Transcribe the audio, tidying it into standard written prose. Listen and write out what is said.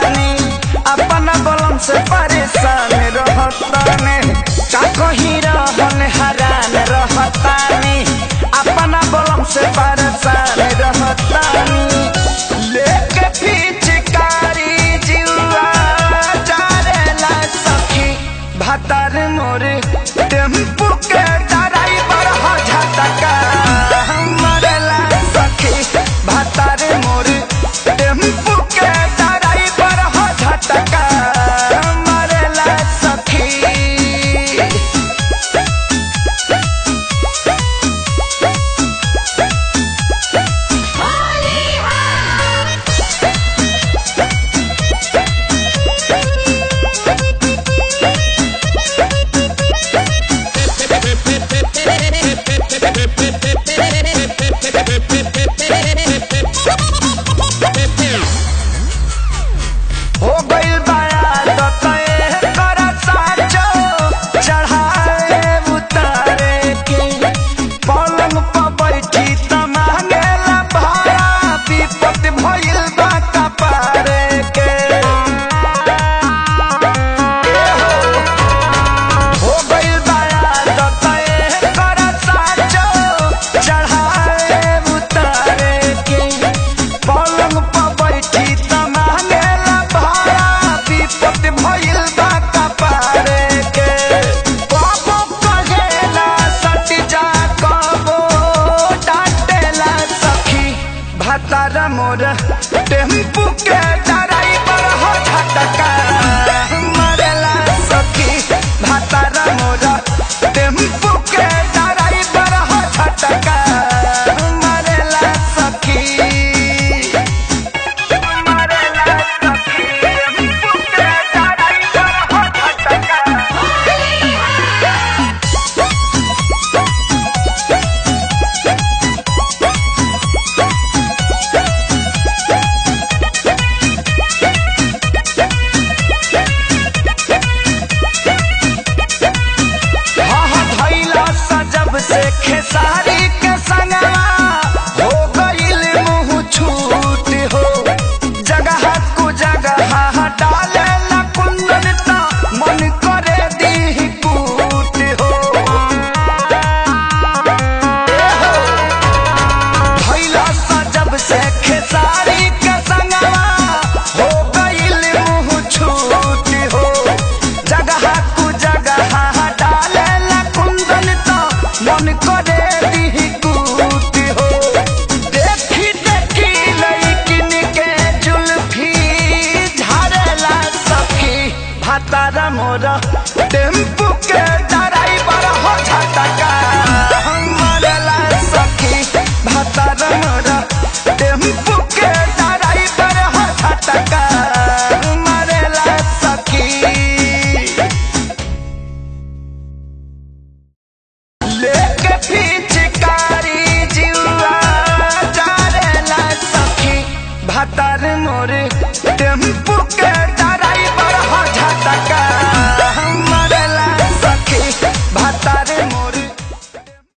अपना बलम से परेशान रहताने का कहीं रहन हरान रहतानी अपना बलम से परेशान रहतानी लेके पिचकारी जीवा जारेला सखी भातार मोरे टेम्पू के ड्राइवर हो झटका मरेला सखी भातार मोरे टेम्पू के ड्राइवर हो झटका मरेला सखी। हो गइल बाया दतए कर साचो चढ़ाए उतारे के पलंग पर बैठी त मांगेला भाड़ा विपत भइल बा कपारे के हो गइल बाया दतए कर साचो चढ़ाए उतारे के पलंग पर बैठी त मांगेला भाड़ा विपत भइल बा कपारे के कबो कहेला सट जा कबो डांटेला सखी भातार मोर टेम्पू के ड्राइवर हो झटका मरेला सखी भातार मोर टेम्पू के ड्राइवर हो झटका मरेला सखी। जब से खेसारी के संगवा हो गइल मुँह छूट हो जगह कु जगह डाले ला कुंदन ता मन करे दी कूट हो भइला सा जब से खेसारी के संगवा हो गइल मुँह छूट हो जगह कु जगह डाले ला कुंदन ता मन करे दी कूट हो देखी देखी लइकिन के जुल्फी झारेला सखी भातार मोर टेम्पू के ड्राइवर हो झटका मरेला सखी भातार मोर टेम्पू के ड्राइवर हो झटका